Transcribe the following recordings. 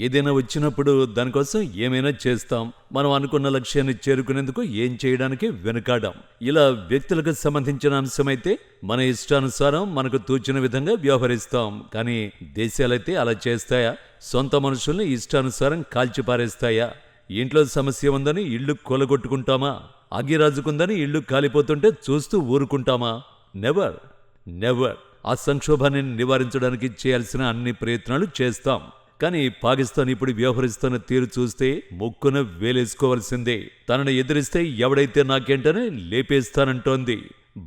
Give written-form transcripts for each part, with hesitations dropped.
ఏదైనా వచ్చినప్పుడు దానికోసం ఏమైనా చేస్తాం. మనం అనుకున్న లక్ష్యాన్ని చేరుకునేందుకు ఏం చేయడానికి వెనుకాడాం. ఇలా వ్యక్తులకు సంబంధించిన అంశమైతే మన ఇష్టానుసారం మనకు తోచిన విధంగా వ్యవహరిస్తాం. కానీ దేశాలైతే అలా చేస్తాయా? సొంత మనుషుల్ని ఇష్టానుసారం కాల్చిపారేస్తాయా? ఇంట్లో సమస్య ఉందని ఇళ్లు కూలగొట్టుకుంటామా? అగ్గిరాజుకుందని ఇళ్లు కాలిపోతుంటే చూస్తూ ఊరుకుంటామా? Never never. ఆ సంక్షోభాన్ని నివారించడానికి చేయాల్సిన అన్ని ప్రయత్నాలు చేస్తాం. కానీ పాకిస్తాన్ ఇప్పుడు వ్యవహరిస్తున్న తీరు చూస్తే ముక్కున వేలేసుకోవాల్సిందే. తనను ఎదిరిస్తే ఎవడైతే నాకేంటనే లేపేస్తానంటోంది,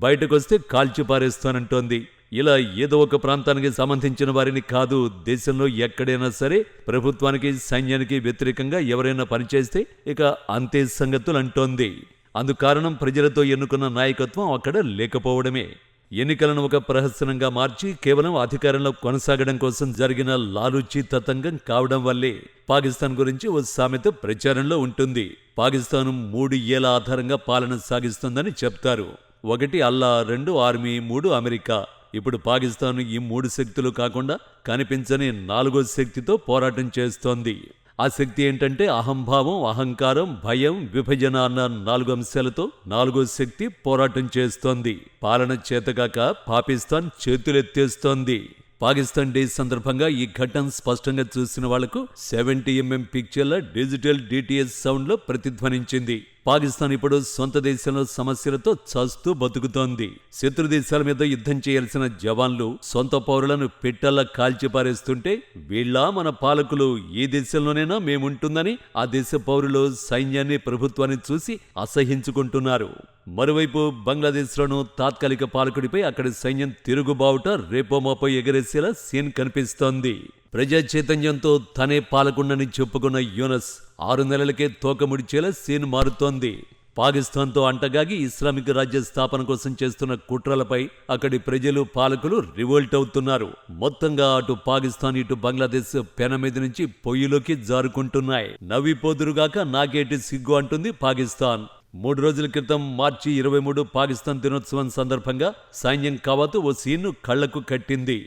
బయటకొస్తే కాల్చిపారేస్తానంటోంది. ఇలా ఏదో ఒక ప్రాంతానికి సంబంధించిన వారిని కాదు, దేశంలో ఎక్కడైనా సరే ప్రభుత్వానికి సైన్యానికి వ్యతిరేకంగా ఎవరైనా పనిచేస్తే ఇక అంతే సంగతులు అంటోంది. అందుకారణం ప్రజలతో ఎన్నుకున్న నాయకత్వం అక్కడ లేకపోవడమే. ఎన్నికలను ఒక ప్రహసనంగా మార్చి కేవలం అధికారంలో కొనసాగడం కోసం జరిగిన లాలూచీ తతంగం కావడం వల్లే పాకిస్తాన్ గురించి ఓ సామెత ప్రచారంలో ఉంటుంది. పాకిస్తాన్ 3 ఏళ్ల ఆధారంగా పాలన సాగిస్తుందని చెప్తారు. 1 అల్లా, 2 ఆర్మీ, 3 అమెరికా. ఇప్పుడు పాకిస్తాన్ ఈ 3 శక్తులు కాకుండా కనిపించని 4వ శక్తితో పోరాటం చేస్తోంది. ఆ శక్తి ఏంటంటే అహంభావం, అహంకారం, భయం, విభజన అన్న 4 అంశాలతో 4వ శక్తి పోరాటం చేస్తోంది. పాలన చేతగాక పాకిస్తాన్ చేతులెత్తేస్తోంది. పాకిస్తాన్ డే సందర్భంగా ఈ ఘట్టం స్పష్టంగా చూసిన వాళ్లకు 70mm పిక్చర్ల డిజిటల్ డిటిఎస్ సౌండ్లో ప్రతిధ్వనించింది. పాకిస్తాన్ ఇప్పుడు సొంత దేశంలో సమస్యలతో చస్తూ బతుకుతోంది. శత్రు దేశాల మీద యుద్ధం చేయాల్సిన జవాన్లు సొంత పౌరులను పెట్టల్లా కాల్చిపారేస్తుంటే వీళ్ళ మన పాలకులు ఈ దేశంలోనైనా మేముంటుందని ఆ దేశ పౌరులు సైన్యాన్ని, ప్రభుత్వాన్ని చూసి అసహించుకుంటున్నారు. మరోవైపు బంగ్లాదేశ్లోనూ తాత్కాలిక పాలకుడిపై అక్కడి సైన్యం తిరుగుబావుట రేపోమాపై ఎగరేసేలా సీన్ కనిపిస్తోంది. ప్రజా చైతన్యంతో తనే పాలకుండని చెప్పుకున్న యూనస్ 6 నెలలకే తోకముడిచేలా సీన్ మారుతోంది. పాకిస్తాన్తో అంటగాగి ఇస్లామిక్ రాజ్య స్థాపన కోసం చేస్తున్న కుట్రలపై అక్కడి ప్రజలు, పాలకులు రివోల్ట్ అవుతున్నారు. మొత్తంగా అటు పాకిస్తాన్, ఇటు బంగ్లాదేశ్ పెన మీద నుంచి పొయ్యిలోకి జారుకుంటున్నాయి. నవ్విపోదురుగాక నాకేటి సిగ్గు అంటుంది పాకిస్తాన్. 3 రోజుల క్రితం మార్చి 23 పాకిస్తాన్ దినోత్సవం సందర్భంగా సైన్యం కవాతు ఓ సీన్ను కళ్లకు కట్టింది.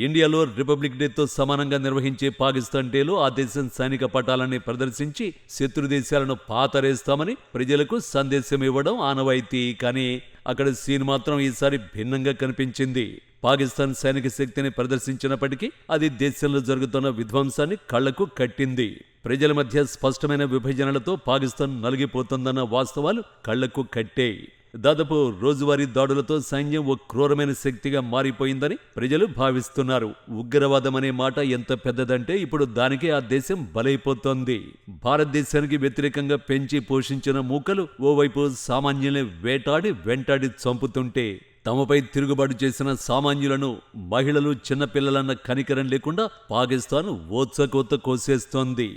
ఇండియాలో రిపబ్లిక్ డేతో సమానంగా నిర్వహించే పాకిస్తాన్ డేలో ఆ దేశం సైనిక పటాలని ప్రదర్శించి శత్రు దేశాలను పాతరేస్తామని ప్రజలకు సందేశం ఇవ్వడం ఆనవాయితీ. కానీ అక్కడ సీన్ మాత్రం ఈసారి భిన్నంగా కనిపించింది. పాకిస్తాన్ సైనిక శక్తిని ప్రదర్శించినప్పటికీ అది దేశంలో జరుగుతున్న విధ్వంసాన్ని కళ్లకు కట్టింది. ప్రజల మధ్య స్పష్టమైన విభజనలతో పాకిస్తాన్ నలిగిపోతుందన్న వాస్తవాలు కళ్లకు కట్టే. దాదాపు రోజువారీ దాడులతో సైన్యం ఓ క్రూరమైన శక్తిగా మారిపోయిందని ప్రజలు భావిస్తున్నారు. ఉగ్రవాదం అనే మాట ఎంత పెద్దదంటే ఇప్పుడు దానికే ఆ దేశం బలైపోతోంది. భారతదేశానికి వ్యతిరేకంగా పెంచి పోషించిన మూకలు ఓవైపు సామాన్యుల్ని వెంటాడి చంపుతుంటే తమపై తిరుగుబాటు చేసిన సామాన్యులను, మహిళలు, చిన్నపిల్లలన్న కనికరం లేకుండా పాకిస్తాన్ ఓచకోత కోసేస్తోంది.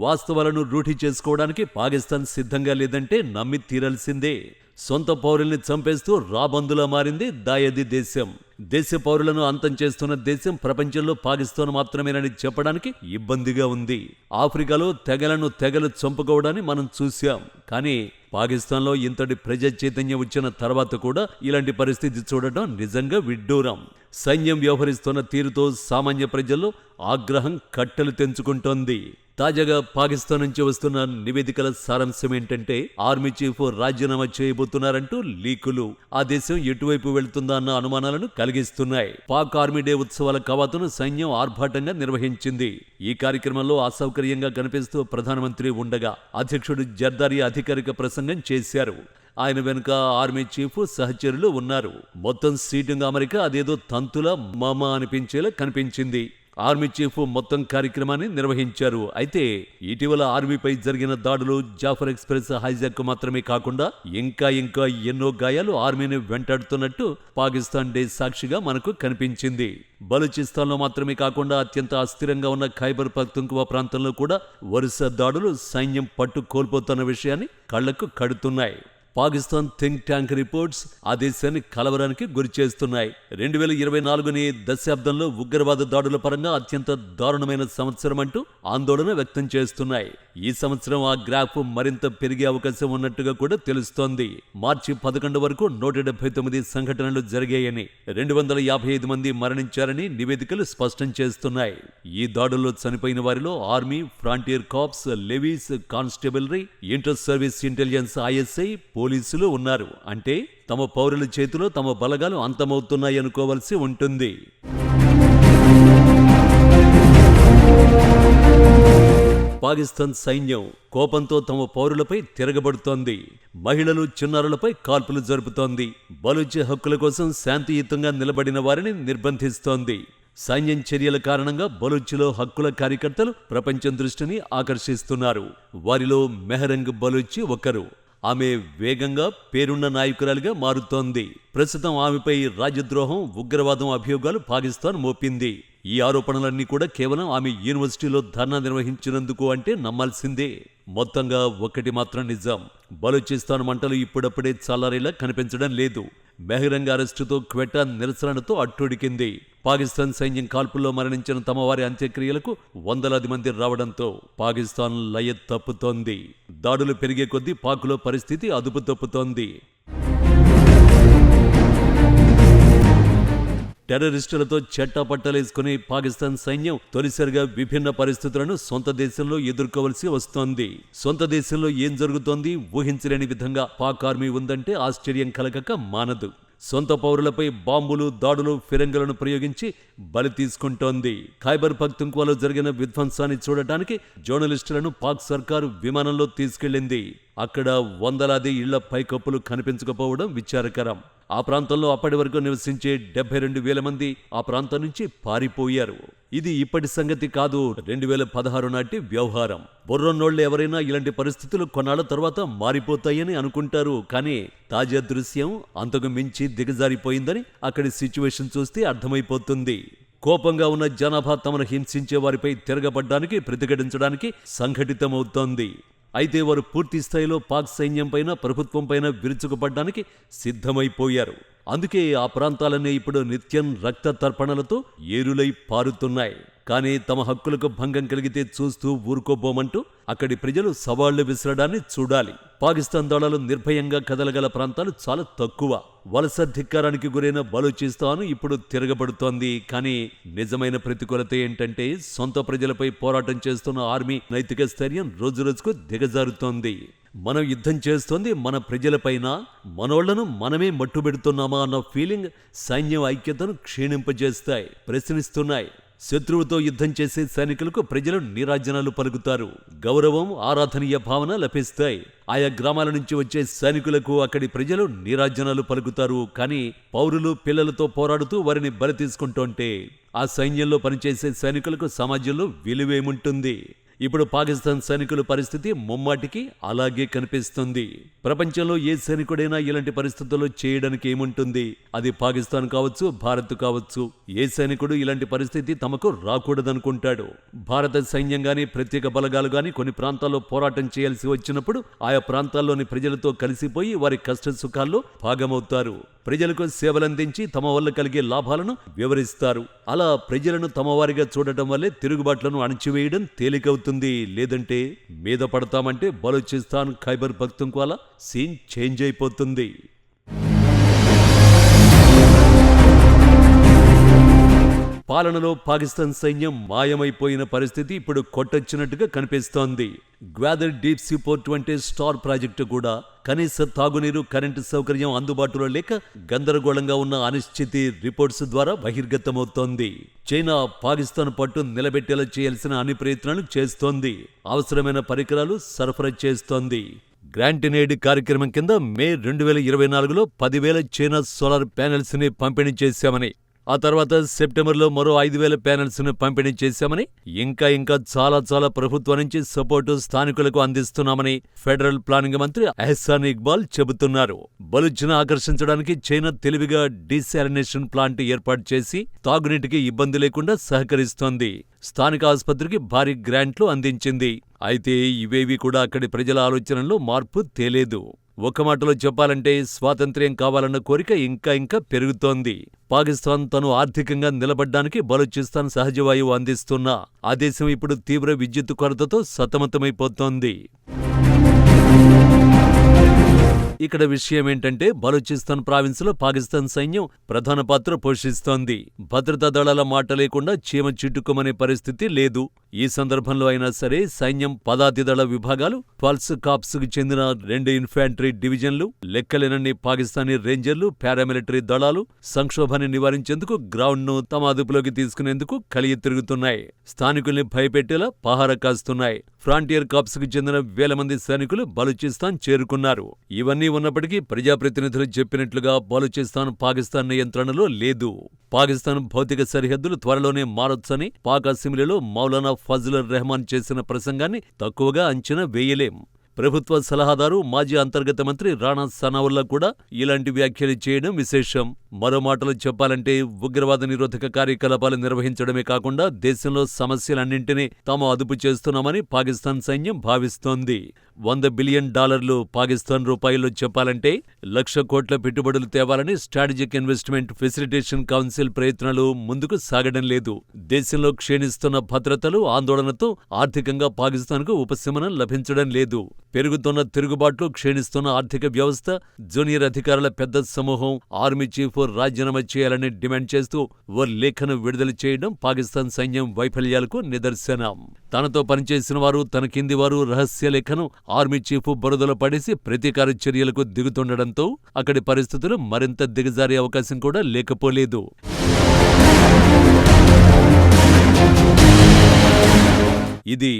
వాస్తవాలను రూఢి చేసుకోవడానికి పాకిస్తాన్ సిద్ధంగా లేదంటే నమ్మి తీరాల్సిందే. సొంత పౌరుల్ని చంపేస్తూ రాబందులా మారింది దాయది దేశం. దేశ పౌరులను అంతం చేస్తున్న దేశం ప్రపంచంలో పాకిస్తాన్ మాత్రమేనని చెప్పడానికి ఇబ్బందిగా ఉంది. ఆఫ్రికాలో తెగలు చంపుకోవడాన్ని మనం చూశాం. కానీ పాకిస్తాన్లో ఇంతటి ప్రజా చైతన్యం వచ్చిన తర్వాత కూడా ఇలాంటి పరిస్థితి చూడటం నిజంగా విడ్డూరం. సైన్యం వ్యవహరిస్తున్న తీరుతో సామాన్య ప్రజల్లో ఆగ్రహం కట్టలు తెంచుకుంటోంది. తాజాగా పాకిస్తాన్ నుంచి వస్తున్న నివేదికల సారాంశం ఏంటంటే ఆర్మీ చీఫ్ రాజీనామా చేయబోతున్నారంటూ లీకులు ఆ దేశం ఎటువైపు వెళ్తుందా అన్న అనుమానాలను కలిగిస్తున్నాయి. పాక్ ఆర్మీ డే ఉత్సవాల కవాతును సైన్యం ఆర్భాటంగా నిర్వహించింది. ఈ కార్యక్రమంలో అసౌకర్యంగా కనిపిస్తూ ప్రధానమంత్రి ఉండగా అధ్యక్షుడు జర్దారీ అధికారిక ప్రసంగం చేశారు. ఆయన వెనుక ఆర్మీ చీఫ్, సహచరులు ఉన్నారు. మొత్తం సీటింగ్ అమెరికా అదేదో తంతులా మామ అనిపించేలా కనిపించింది. ఆర్మీ చీఫ్ మొత్తం కార్యక్రమాన్ని నిర్వహించారు. అయితే ఇటీవల ఆర్మీపై జరిగిన దాడులు, జాఫర్ ఎక్స్ప్రెస్ హైజాక్ మాత్రమే కాకుండా ఇంకా ఎన్నో గాయాలు ఆర్మీని వెంటాడుతున్నట్టు పాకిస్తాన్ డే సాక్షిగా మనకు కనిపించింది. బలూచిస్తాన్లో మాత్రమే కాకుండా అత్యంత అస్థిరంగా ఉన్న ఖైబర్ పఖ్తుంఖ్వా ప్రాంతంలో కూడా వరుస దాడులు సైన్యం పట్టు కోల్పోతున్న విషయాన్ని కళ్లకు కడుతున్నాయి. పాకిస్తాన్ థింక్ ట్యాంక్ రిపోర్ట్స్ ఆ దేశాన్ని కలవరానికి గురిచేస్తున్నాయి. 2024ని దశాబ్దంలో ఉగ్రవాద దాడుల పరంగా అత్యంత దారుణమైన సంవత్సరం అంటూ ఆందోళన వ్యక్తం చేస్తున్నాయి. ఈ సంవత్సరం ఆ గ్రాఫ్ మరింత పెరిగే అవకాశం ఉన్నట్టుగా కూడా తెలుస్తోంది. మార్చి 11 వరకు 179 సంఘటనలు జరిగాయని, 255 మంది మరణించారని నివేదికలు స్పష్టం చేస్తున్నాయి. ఈ దాడుల్లో చనిపోయిన వారిలో army, frontier corps, levies, constabulary, inter service intelligence ISI, పోలీసులు ఉన్నారు. అంటే తమ పౌరుల చేతిలో తమ బలగాలు అంతమవుతున్నాయనుకోవలసి ఉంటుంది. పాకిస్తాన్ సైన్యం కోపంతో తమ పౌరులపై తిరగబడుతోంది. మహిళలు, చిన్నారులపై కాల్పులు జరుపుతోంది. బలూచ్ హక్కుల కోసం శాంతియుతంగా నిలబడిన వారిని నిర్బంధిస్తోంది. సైన్యం చర్యల కారణంగా బలూచ్లో హక్కుల కార్యకర్తలు ప్రపంచం దృష్టిని ఆకర్షిస్తున్నారు. వారిలో మెహరంగ్ బలూచి ఒకరు. ఆమె వేగంగా పేరున్న నాయకురాలిగా మారుతోంది. ప్రస్తుతం ఆమెపై రాజ్యద్రోహం, ఉగ్రవాదం అభియోగాలు పాకిస్తాన్ మోపింది. ఈ ఆరోపణలన్నీ కూడా కేవలం ఆమె యూనివర్సిటీలో ధర్నా నిర్వహించినందుకు అంటే నమ్మాల్సిందే. మొత్తంగా ఒక్కటి మాత్రం నిజం, బలూచిస్తాన్ మంటలు ఇప్పుడప్పుడే చల్లారేలా కనిపించడం లేదు. మెహరంగ్ అరెస్టుతో క్వెటా నిరసనతో అట్టుడికింది. పాకిస్తాన్ సైన్యం కాల్పుల్లో మరణించిన తమ వారి అంత్యక్రియలకు వందలాది మంది రావడంతో పాకిస్తాన్ లయ తప్పుతోంది. దాడులు పెరిగే కొద్దీ పాక్లో పరిస్థితి అదుపు తప్పుతోంది. టెర్రరిస్టులతో చెట్టాపట్టలేసుకుని పాకిస్తాన్ సైన్యం తొలిసారిగా విభిన్న పరిస్థితులను సొంత దేశంలో ఎదుర్కోవలసి వస్తోంది. సొంత దేశంలో ఏం జరుగుతోంది ఊహించలేని విధంగా పాక్ ఆర్మీ ఉందంటే ఆశ్చర్యం కలగక మానదు. సొంత పౌరులపై బాంబులు, దాడులు, ఫిరంగులను ప్రయోగించి బలి తీసుకుంటోంది. ఖైబర్ పఖ్తుంఖ్వాలో జరిగిన విధ్వంసాన్ని చూడటానికి జర్నలిస్టులను పాక్ సర్కారు విమానంలో తీసుకెళ్లింది. అక్కడ వందలాది ఇళ్ల పైకప్పులు కనిపించకపోవడం విచారకరం. ఆ ప్రాంతంలో అప్పటి వరకు నివసించే 72,000 మంది ఆ ప్రాంతం నుంచి పారిపోయారు. ఇది ఇప్పటి సంగతి కాదు, 2016 నాటి వ్యవహారం. బుర్రన్నోళ్లు ఎవరైనా ఇలాంటి పరిస్థితులు కొన్నాళ్ల తర్వాత మారిపోతాయని అనుకుంటారు. కానీ తాజా దృశ్యం అంతకు మించి దిగజారిపోయిందని అక్కడి సిచ్యువేషన్ చూస్తే అర్థమైపోతుంది. కోపంగా ఉన్న జనాభా తమను హింసించే వారిపై తిరగబడ్డానికి, ప్రతిఘటించడానికి సంఘటితమవుతోంది. అయితే వారు పూర్తి స్థాయిలో పాక్ సైన్యంపైన, ప్రభుత్వంపైన విరుచుకుపడ్డానికి సిద్ధమైపోయారు. అందుకే ఆ ప్రాంతాలన్నీ ఇప్పుడు నిత్యం రక్త తర్పణలతో ఏరులై పారుతున్నాయి. కానీ తమ హక్కులకు భంగం కలిగితే చూస్తూ ఊరుకోబోమంటూ అక్కడి ప్రజలు సవాళ్లు విసరడాన్ని చూడాలి. పాకిస్తాన్ దళాలు నిర్భయంగా కదలగల ప్రాంతాలు చాలా తక్కువ. వలస ధిక్కారానికి గురైన బలూచిస్తాన్ ఇప్పుడు తిరగబడుతోంది. కానీ నిజమైన ప్రతికూలత ఏంటంటే సొంత ప్రజలపై పోరాటం చేస్తున్న ఆర్మీ నైతిక స్థైర్యం రోజురోజుకు దిగజారుతోంది. మనం యుద్ధం చేస్తోంది మన ప్రజలపైన, మనోళ్లను మనమే మట్టుబెడుతున్నామా అన్న ఫీలింగ్ సైన్యం ఐక్యతను క్షీణింపజేస్తాయి, ప్రశ్నిస్తున్నాయి. శత్రువుతో యుద్ధం చేసే సైనికులకు ప్రజలు నీరాజనాలు పలుకుతారు. గౌరవం, ఆరాధనీయ భావన లభిస్తాయి. ఆయా గ్రామాల నుంచి వచ్చే సైనికులకు అక్కడి ప్రజలు నీరాజనాలు పలుకుతారు. కానీ పౌరులు, పిల్లలతో పోరాడుతూ వారిని బలి తీసుకుంటుంటే ఆ సైన్యంలో పనిచేసే సైనికులకు సమాజంలో విలువేముంటుంది? ఇప్పుడు పాకిస్తాన్ సైనికుల పరిస్థితి ముమ్మాటికి అలాగే కనిపిస్తుంది. ప్రపంచంలో ఏ సైనికుడైనా ఇలాంటి పరిస్థితుల్లో చేయడానికి ఏముంటుంది? అది పాకిస్తాన్ కావచ్చు, భారత్ కావచ్చు. ఏ సైనికుడు ఇలాంటి పరిస్థితి తమకు రాకూడదనుకుంటాడు? భారత సైన్యం గాని, ప్రత్యేక బలగాలు గాని కొన్ని ప్రాంతాల్లో పోరాటం చేయాల్సి వచ్చినప్పుడు ఆయా ప్రాంతాల్లోని ప్రజలతో కలిసిపోయి వారి కష్ట సుఖాల్లో భాగమవుతారు. ప్రజలకు సేవలందించి తమ వల్ల కలిగే లాభాలను వివరిస్తారు. అలా ప్రజలను తమవారిగా చూడటం వల్లే తిరుగుబాట్లను అణచివేయడం తేలికవుతుంది. లేదంటే మీద పడతామంటే బలూచిస్తాన్, ఖైబర్ పఖ్తుంఖ్వాలా సీన్ చేంజ్ అయిపోతుంది. పాలనలో పాకిస్తాన్ సైన్యం మాయమైపోయిన పరిస్థితి ఇప్పుడు కొట్టొచ్చినట్టుగా కనిపిస్తోంది. గ్వాదర్ డీప్ సీ పోర్ట్ వంటి స్టార్ ప్రాజెక్టు కూడా కనీస తాగునీరు, కరెంటు సౌకర్యం అందుబాటులో లేక గందరగోళంగా ఉన్న అనిశ్చితి రిపోర్ట్స్ ద్వారా బహిర్గతమవుతోంది. చైనా పాకిస్తాన్ పట్టు నిలబెట్టేలా చేయాల్సిన అన్ని ప్రయత్నాలు చేస్తోంది. అవసరమైన పరికరాలు సరఫరా చేస్తోంది. గ్రాంట్ ఇన్ ఎయిడ్ కార్యక్రమం కింద మే 2024లో 10,000 చైనా సోలార్ ప్యానెల్స్ ని పంపిణీ చేశామని, ఆ తర్వాత సెప్టెంబర్లో మరో 5,000 ప్యానెల్స్ ను పంపిణీ చేశామని, ఇంకా చాలా ప్రభుత్వం నుంచి సపోర్టు స్థానికులకు అందిస్తున్నామని ఫెడరల్ ప్లానింగ్ మంత్రి ఎహ్సాన్ ఇక్బాల్ చెబుతున్నారు. బలూచ్ను ఆకర్షించడానికి చైనా తెలివిగా డీశాలినేషన్ ప్లాంట్ ఏర్పాటు చేసి తాగునీటికి ఇబ్బంది లేకుండా సహకరిస్తోంది. స్థానిక ఆసుపత్రికి భారీ గ్రాంట్లు అందించింది. అయితే ఇవేవి కూడా అక్కడి ప్రజల ఆలోచనలో మార్పు తేలేదు. ఒక మాటలో చెప్పాలంటే స్వాతంత్ర్యం కావాలన్న కోరిక ఇంకా పెరుగుతోంది. పాకిస్తాన్ తను ఆర్థికంగా నిలబడ్డానికి బలూచిస్తాన్ సహజవాయువు అందిస్తున్నా ఆ దేశం ఇప్పుడు తీవ్ర విద్యుత్ కొరతతో సతమతమైపోతోంది. ఇక్కడ విషయమేంటంటే బలూచిస్తాన్ ప్రావిన్సులో పాకిస్తాన్ సైన్యం ప్రధాన పాత్ర పోషిస్తోంది. భద్రతా దళాల మాట లేకుండా చీమ చిట్టుకోమనే పరిస్థితి లేదు. ఈ సందర్భంలో అయినా సరే సైన్యం పదాతి దళ విభాగాలు, పల్స్ కాప్స్ కు చెందిన 2 ఇన్ఫాంట్రీ డివిజన్లు, లెక్కలేనన్ని పాకిస్తానీ రేంజర్లు, పారామిలిటరీ దళాలు సంక్షోభాన్ని నివారించేందుకు గ్రౌండ్ ను తమ అదుపులోకి తీసుకునేందుకు కలిగి తిరుగుతున్నాయి. స్థానికుల్ని భయపెట్టేలా పహారా కాస్తున్నాయి. ఫ్రాంటియర్ కాప్స్ కు చెందిన వేల మంది సైనికులు బలూచిస్తాన్ చేరుకున్నారు. ఇవన్నీ ఉన్నప్పటికీ ప్రజాప్రతినిధులు చెప్పినట్లుగా బలూచిస్తాన్ పాకిస్తాన్ నియంత్రణలో లేదు. పాకిస్తాన్ భౌతిక సరిహద్దులు త్వరలోనే మారొచ్చని పాక్ అసెంబ్లీలో మౌలానా ఫజ్లుర్ రెహమాన్ చేసిన ప్రసంగాన్ని తక్కువగా అంచనా వేయలేం. ప్రభుత్వ సలహాదారు మాజీ అంతర్గత మంత్రి రాణా సనావుల్లా కూడా ఇలాంటి వ్యాఖ్యలు చేయడం విశేషం. మరో మాటలో చెప్పాలంటే ఉగ్రవాద నిరోధక కార్యకలాపాలు నిర్వహించడమే కాకుండా దేశంలో సమస్యలన్నింటినీ తాము అదుపు చేస్తున్నామని పాకిస్తాన్ సైన్యం భావిస్తోంది. $100 బిలియన్ పాకిస్తాన్ రూపాయల్లో చెప్పాలంటే 1,00,000 కోట్ల పెట్టుబడులు తేవాలని స్ట్రాటజిక్ ఇన్వెస్ట్మెంట్ ఫెసిలిటేషన్ కౌన్సిల్ ప్రయత్నాలు ముందుకు సాగడం లేదు. దేశంలో క్షీణిస్తున్న భద్రతలు, ఆందోళనతో ఆర్థికంగా పాకిస్తాన్కు ఉపశమనం లభించడం లేదు. పెరుగుతున్న తిరుగుబాట్లు, క్షీణిస్తున్న ఆర్థిక వ్యవస్థ, జూనియర్ అధికారుల పెద్ద సమూహం ఆర్మీ చీఫ్ రాజీనామా చేయాలని డిమాండ్ చేస్తూ ఓ లేఖను విడుదల చేయడం పాకిస్తాన్ సైన్యం వైఫల్యాలకు నిదర్శనం. తనతో పనిచేసిన వారు, తన కింది వారు రహస్య లేఖను ఆర్మీ చీఫ్ బురదలో పడేసి ప్రతీకార చర్యలకు దిగుతుండడంతో అక్కడి పరిస్థితులు మరింత దిగజారే అవకాశం కూడా లేకపోలేదు. ఇది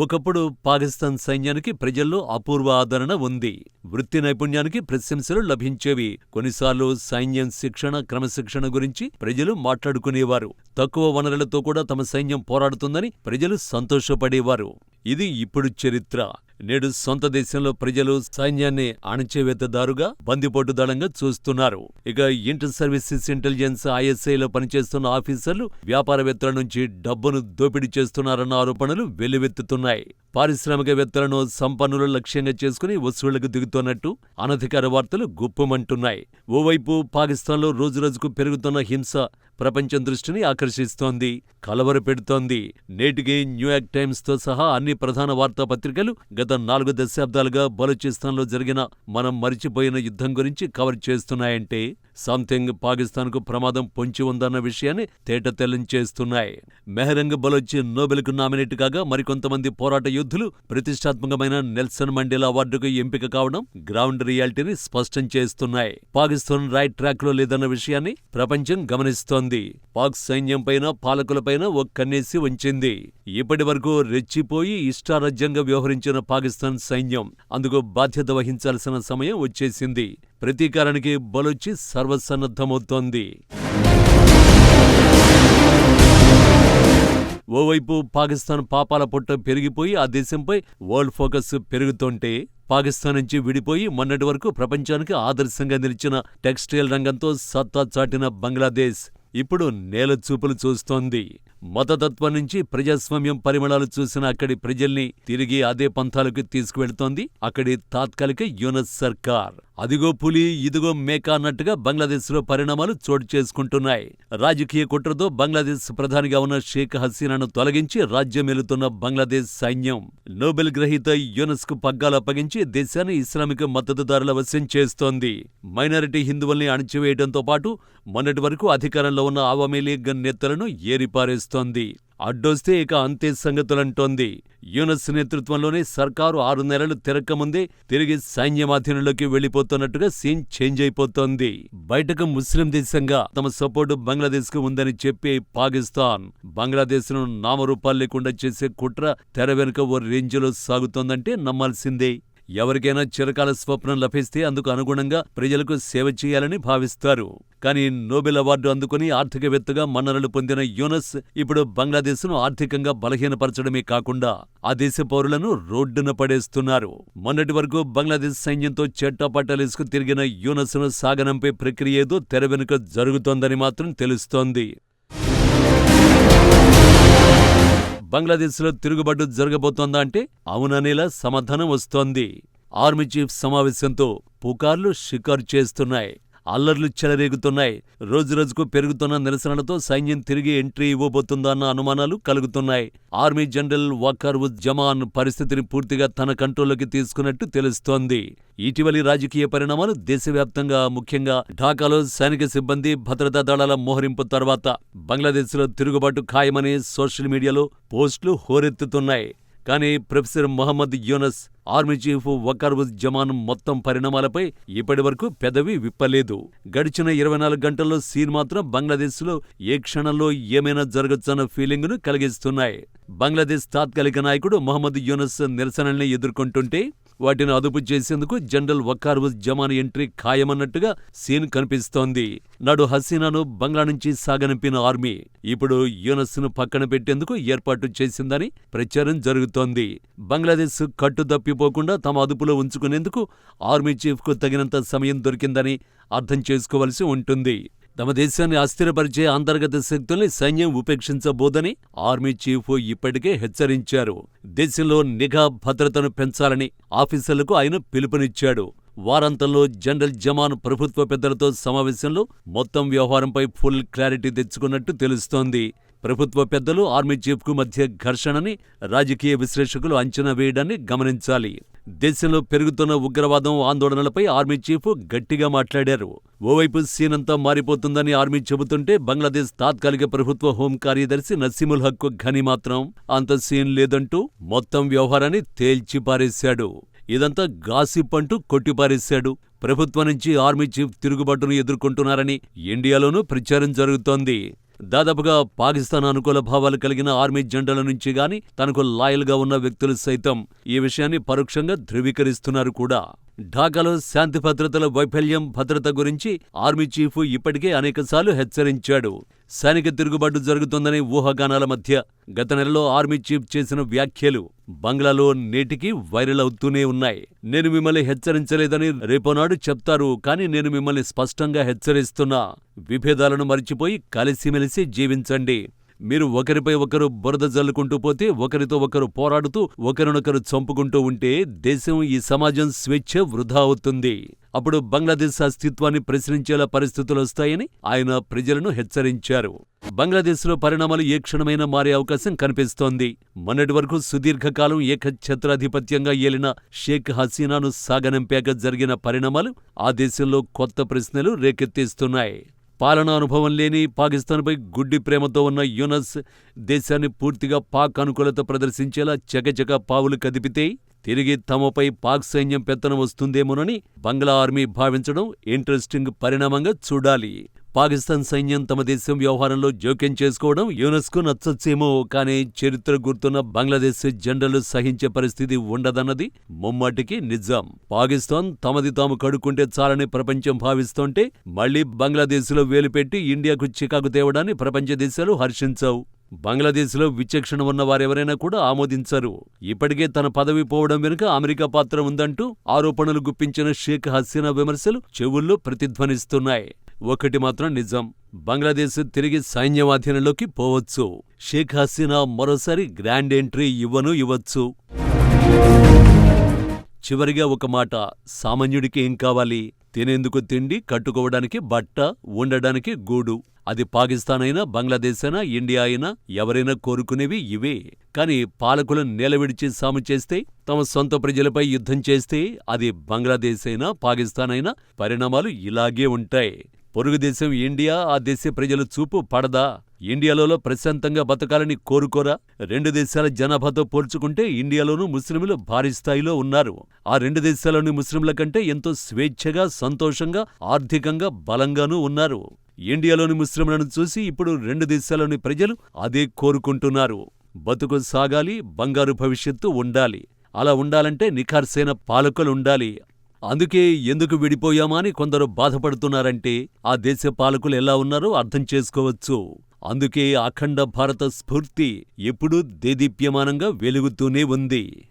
ఒకప్పుడు పాకిస్తాన్ సైన్యానికి ప్రజల్లో అపూర్వ ఆదరణ ఉంది. వృత్తి నైపుణ్యానికి ప్రశంసలు లభించేవి. కొన్నిసార్లు సైన్యం శిక్షణ, క్రమశిక్షణ గురించి ప్రజలు మాట్లాడుకునేవారు. తక్కువ వనరులతో కూడా తమ సైన్యం పోరాడుతుందని ప్రజలు సంతోషపడేవారు. ఇది ఇప్పుడు చరిత్ర. నేడు సొంత దేశంలో ప్రజలు సైన్యాన్ని అణచివేతదారుగా, బందిపోటు దళంగా చూస్తున్నారు. ఇక ఇంటర్ సర్వీసెస్ ఇంటెలిజెన్స్ ISIలో పనిచేస్తున్న ఆఫీసర్లు వ్యాపారవేత్తల నుంచి డబ్బును దోపిడీ చేస్తున్నారన్న ఆరోపణలు వెల్లువెత్తుతున్నాయి. పారిశ్రామికవేత్తలను సంపన్నులు లక్ష్యంగా చేసుకుని వసూళ్లకు దిగుతున్నట్టు అనధికార వార్తలు గుప్పుమంటున్నాయి. ఓవైపు పాకిస్తాన్లో రోజురోజుకు పెరుగుతున్న హింస ప్రపంచం దృష్టిని ఆకర్షిస్తోంది, కలవరపెడుతోంది. నేటికి న్యూయార్క్ టైమ్స్తో సహా అన్ని ప్రధాన వార్తాపత్రికలు గత 4 దశాబ్దాలుగా బలూచిస్తాన్లో జరిగిన మనం మరిచిపోయిన యుద్ధం గురించి కవర్ చేస్తున్నాయంటే సంథింగ్ పాకిస్తాన్కు ప్రమాదం పొంచి ఉందన్న విషయాన్ని తేటతెల్లం చేస్తున్నాయి. మెహరంగ్ బలోచ్ నోబెల్కు నామినేట్ కాగా మరికొంతమంది పోరాట యోధులు ప్రతిష్టాత్మకమైన నెల్సన్ మండేలా అవార్డుకు ఎంపిక కావడం గ్రౌండ్ రియాలిటీని స్పష్టం చేస్తున్నాయి. పాకిస్తాన్ రైట్ ట్రాక్ లో లేదన్న విషయాన్ని ప్రపంచం గమనిస్తోంది. పాక్ సైన్యంపైన, పాలకులపైన ఓ కన్నేసి ఉంచింది. ఇప్పటి వరకు రెచ్చిపోయి ఇష్టారాజ్యంగా వ్యవహరించిన పాకిస్తాన్ సైన్యం అందుకు బాధ్యత వహించాల్సిన సమయం వచ్చేసింది. ప్రతీకారానికి బలోచ్ సర్వసన్నద్ధమవుతోంది. ఓవైపు పాకిస్తాన్ పాపాల పొట్ట పెరిగిపోయి ఆ దేశంపై వరల్డ్ ఫోకస్ పెరుగుతుంటే, పాకిస్తాన్ నుంచి విడిపోయి మొన్నటి వరకు ప్రపంచానికి ఆదర్శంగా నిలిచిన టెక్స్టైల్ రంగంతో సత్తా చాటిన బంగ్లాదేశ్ ఇప్పుడు నేలచూపులు చూస్తోంది. మతతత్వం నుంచి ప్రజాస్వామ్యం పరిమళాలు చూసిన అక్కడి ప్రజల్ని తిరిగి అదే పంథాలకు తీసుకువెళ్తోంది అక్కడి తాత్కాలిక యూనస్ సర్కార్. అదిగో పులి, ఇదిగో మేక అన్నట్టుగా బంగ్లాదేశ్లో పరిణామాలు చోటు చేసుకుంటున్నాయి. రాజకీయ కుట్రతో బంగ్లాదేశ్ ప్రధానిగా ఉన్న షేక్ హసీనాను తొలగించి రాజ్యమేలుతున్న బంగ్లాదేశ్ సైన్యం నోబెల్ గ్రహీత యూనస్కు పగ్గాలు అప్పగించి దేశాన్ని ఇస్లామిక్ మద్దతుదారుల వశం చేస్తోంది. మైనారిటీ హిందువుల్ని అణచివేయడంతో పాటు మొన్నటి వరకు అధికారంలో ఉన్న అవామీ లీగ్ నేతలను ఏరిపారేస్తోంది. అడ్డొస్తే ఇక అంతే సంగతులంటోంది. యూనస్ నేతృత్వంలోనే సర్కారు 6 నెలలు తిరక్కముందే తిరిగి సైన్యమాధీనంలోకి వెళ్లిపోతున్నట్టుగా సీన్ చేంజ్ అయిపోతోంది. బయటకు ముస్లిం దేశంగా తమ సపోర్టు బంగ్లాదేశ్ కు ఉందని చెప్పే పాకిస్తాన్ బంగ్లాదేశ్ ను నామరూపాలు లేకుండా చేసే కుట్ర తెర వెనుక ఓ రేంజ్లో సాగుతోందంటే నమ్మాల్సిందే. ఎవరికైనా చిరకాల స్వప్నం లభిస్తే అందుకు అనుగుణంగా ప్రజలకు సేవ చేయాలని భావిస్తారు. కానీ నోబెల్ అవార్డు అందుకుని ఆర్థికవేత్తగా మన్ననలు పొందిన యూనస్ ఇప్పుడు బంగ్లాదేశ్ను ఆర్థికంగా బలహీనపరచడమే కాకుండా ఆ దేశ పౌరులను రోడ్డున పడేస్తున్నారు. మొన్నటి వరకు బంగ్లాదేశ్ సైన్యంతో చెట్టాపట్టాలేసుకు తిరిగిన యూనస్ను సాగనంపే ప్రక్రియ ఏదో తెర వెనుక జరుగుతోందని మాత్రం తెలుస్తోంది. బంగ్లాదేశ్లో తిరుగుబాటు జరగబోతోందా అంటే అవుననేలా సమాధానం వస్తోంది. ఆర్మీ చీఫ్ సమావేశంతో పుకార్లు షికారు చేస్తున్నాయి. అల్లర్లు చెలరేగుతున్నాయి. రోజురోజుకు పెరుగుతున్న నిరసనలతో సైన్యం తిరిగి ఎంట్రీ ఇవ్వబోతుందా అన్న అనుమానాలు కలుగుతున్నాయి. ఆర్మీ జనరల్ వకార్ ఉజ్ జమాన్ పరిస్థితిని పూర్తిగా తన కంట్రోల్లోకి తీసుకున్నట్టు తెలుస్తోంది. ఇటీవలి రాజకీయ పరిణామాలు దేశవ్యాప్తంగా, ముఖ్యంగా ఢాకాలో సైనిక సిబ్బంది, భద్రతా దళాల మోహరింపు తర్వాత బంగ్లాదేశ్లో తిరుగుబాటు ఖాయమని సోషల్ మీడియాలో పోస్టులు హోరెత్తుతున్నాయి. కానీ professor Muhammad Yunus, army chief Waker Uz Zaman మొత్తం పరిణామాలపై ఇప్పటివరకు పెదవి విప్పలేదు. గడిచిన 24 గంటల్లో సీన్ మాత్రం బంగ్లాదేశ్లో ఏ క్షణంలో ఏమైనా జరగొచ్చన్న ఫీలింగును కలిగిస్తున్నాయి. బంగ్లాదేశ్ తాత్కాలిక నాయకుడు మొహమ్మద్ యూనస్ నిరసనల్ని ఎదుర్కొంటుంటే వాటిని అదుపు చేసేందుకు జనరల్ వకార్ ఉజ్ జమాన్ ఎంట్రీ ఖాయమన్నట్టుగా సీన్ కనిపిస్తోంది. నాడు హసీనాను బంగ్లా నుంచి సాగనంపిన ఆర్మీ ఇప్పుడు యూనస్ను పక్కన పెట్టేందుకు ఏర్పాటు చేసిందని ప్రచారం జరుగుతోంది. బంగ్లాదేశ్ కట్టుతప్పిపోకుండా తమ అదుపులో ఉంచుకునేందుకు ఆర్మీ చీఫ్కు తగినంత సమయం దొరికిందని అర్థం చేసుకోవలసి ఉంటుంది. తమ దేశాన్ని అస్థిరపరిచే అంతర్గత శక్తుల్ని సైన్యం ఉపేక్షించబోదని ఆర్మీ చీఫ్ ఇప్పటికే హెచ్చరించారు. దేశంలో నిఘా భద్రతను పెంచాలని ఆఫీసర్లకు ఆయన పిలుపునిచ్చాడు. వారాంతంలో జనరల్ జమాన్ ప్రభుత్వ పెద్దలతో సమావేశంలో మొత్తం వ్యవహారంపై ఫుల్ క్లారిటీ తెచ్చుకున్నట్టు తెలుస్తోంది. ప్రభుత్వ పెద్దలు, ఆర్మీ చీఫ్కు మధ్య ఘర్షణని రాజకీయ విశ్లేషకులు అంచనా వేయడాన్ని గమనించాలి. దేశంలో పెరుగుతున్న ఉగ్రవాదం, ఆందోళనలపై ఆర్మీ చీఫ్ గట్టిగా మాట్లాడారు. ఓవైపు సీనంతా మారిపోతుందని ఆర్మీ చెబుతుంటే బంగ్లాదేశ్ తాత్కాలిక ప్రభుత్వ హోం కార్యదర్శి నసీముల్ హక్ ఘనీ మాత్రం అంత సీన్ లేదంటూ మొత్తం వ్యవహారాన్ని తేల్చిపారేశాడు. ఇదంతా గాసిప్ అంటూ కొట్టిపారేశాడు. ప్రభుత్వం నుంచి ఆర్మీ చీఫ్ తిరుగుబాటును ఎదుర్కొంటున్నారని ఇండియాలోనూ ప్రచారం జరుగుతోంది. దాదాపుగా పాకిస్తాన్ అనుకూల భావాలు కలిగిన ఆర్మీ జెండాల నుంచి గాని తనకు లాయల్గా ఉన్న వ్యక్తులు సైతం ఈ విషయాన్ని పరోక్షంగా ధృవీకరిస్తున్నారు కూడా. ఢాకాలో శాంతి భద్రతల వైఫల్యం, భద్రత గురించి ఆర్మీ చీఫ్ ఇప్పటికే అనేకసార్లు హెచ్చరించాడు. సైనిక తిరుగుబాటు జరుగుతోందనే ఊహాగానాల మధ్య గత నెలలో ఆర్మీ చీఫ్ చేసిన వ్యాఖ్యలు బంగ్లాలో నేటికి వైరల్ అవుతూనే ఉన్నాయి. నేను మిమ్మల్ని హెచ్చరించలేదని రేపోనాడు చెప్తారు, కానీ నేను మిమ్మల్ని స్పష్టంగా హెచ్చరిస్తున్నా. విభేదాలను మరిచిపోయి కలిసిమెలిసి జీవించండి. మీరు ఒకరిపై ఒకరు బురద జల్లుకుంటూ పోతే, ఒకరితో ఒకరు పోరాడుతూ ఒకరినొకరు చంపుకుంటూ ఉంటే దేశం, ఈ సమాజం స్వేచ్ఛ వృధా అవుతుంది. అప్పుడు బంగ్లాదేశ్ అస్తిత్వాన్ని ప్రశ్నించేలా పరిస్థితులొస్తాయని ఆయన ప్రజలను హెచ్చరించారు. బంగ్లాదేశ్లో పరిణామాలు ఏ క్షణమైనా మారే అవకాశం కనిపిస్తోంది. మొన్నటి వరకు సుదీర్ఘకాలం ఏకఛత్రాధిపత్యంగా ఏలిన షేక్ హసీనాను సాగనంపాక జరిగిన పరిణామాలు ఆ దేశంలో కొత్త ప్రశ్నలు రేకెత్తిస్తున్నాయి. పాలనా అనుభవం లేని, పాకిస్తాన్పై గుడ్డి ప్రేమతో ఉన్న యూనస్ దేశాన్ని పూర్తిగా పాక్ అనుకూలత ప్రదర్శించేలా చకచక పావులు కదిపితే తిరిగి తమపై పాక్ సైన్యం పెత్తనం వస్తుందేమోనని బంగ్లా ఆర్మీ భావించడం ఇంట్రెస్టింగ్ పరిణామంగా చూడాలి. పాకిస్తాన్ సైన్యం తమ దేశం వ్యవహారంలో జోక్యం చేసుకోవడం యూనస్కు నచ్చొచ్చేమో, కానీ చరిత్ర గుర్తున్న బంగ్లాదేశ్ జెండాలు సహించే పరిస్థితి ఉండదన్నది ముమ్మాటికి నిజం. పాకిస్తాన్ తమది తాము కడుక్కుంటే చాలని ప్రపంచం భావిస్తుంటే మళ్లీ బంగ్లాదేశ్లో వేలుపెట్టి ఇండియాకు చికాకు తేవడాన్ని ప్రపంచ దేశాలు హర్షించవు. బంగ్లాదేశ్లో విచక్షణ ఉన్న వారెవరైనా కూడా ఆమోదించరు. ఇప్పటికే తన పదవి పోవడం వెనుక అమెరికా పాత్ర ఉందంటూ ఆరోపణలు గుప్పించిన షేక్ హసీనా విమర్శలు చెవుల్లో ప్రతిధ్వనిస్తున్నాయి. ఒకటి మాత్రం నిజం, బంగ్లాదేశ్ తిరిగి సైన్యవాధీనంలోకి పోవచ్చు. షేక్ హసీనా మరోసారి గ్రాండ్ ఎంట్రీ ఇవ్వచ్చు. చివరిగా ఒక మాట, సామాన్యుడికి ఏం కావాలి? తినేందుకు తిండి, కట్టుకోవడానికి బట్ట, ఉండడానికి గూడు. అది పాకిస్తాన్ అయినా, బంగ్లాదేశ్ అయినా, ఇండియా అయినా ఎవరైనా కోరుకునేవి ఇవే. కానీ పాలకులను నేలవిడిచి సాము చేస్తే, తమ సొంత ప్రజలపై యుద్ధం చేస్తే, అది బంగ్లాదేశ్ అయినా, పాకిస్తాన్ అయినా పరిణామాలు ఇలాగే ఉంటాయి. పొరుగుదేశం ఇండియా, ఆ దేశ ప్రజల చూపు పడదా? ఇండియాలో ప్రశాంతంగా బతకాలని కోరుకోరా? రెండు దేశాల జనాభాతో పోల్చుకుంటే ఇండియాలోనూ ముస్లింలు భారీ స్థాయిలో ఉన్నారు. ఆ రెండు దేశాల్లోని ముస్లింల కంటే ఎంతో స్వేచ్ఛగా, సంతోషంగా, ఆర్థికంగా బలంగానూ ఉన్నారు. ఇండియాలోని ముస్లింలను చూసి ఇప్పుడు రెండు దేశాల్లోని ప్రజలు అదే కోరుకుంటున్నారు. బతుకు సాగాలి, బంగారు భవిష్యత్తు ఉండాలి. అలా ఉండాలంటే నిఖార్సైన పాలకులుండాలి. అందుకే ఎందుకు విడిపోయామా అని కొందరు బాధపడుతున్నారంటే ఆ దేశ పాలకులు ఎలా ఉన్నారో అర్థం చేసుకోవచ్చు. అందుకే అఖండ భారత స్ఫూర్తి ఎప్పుడూ దేదీప్యమానంగా వెలుగుతూనే ఉంది.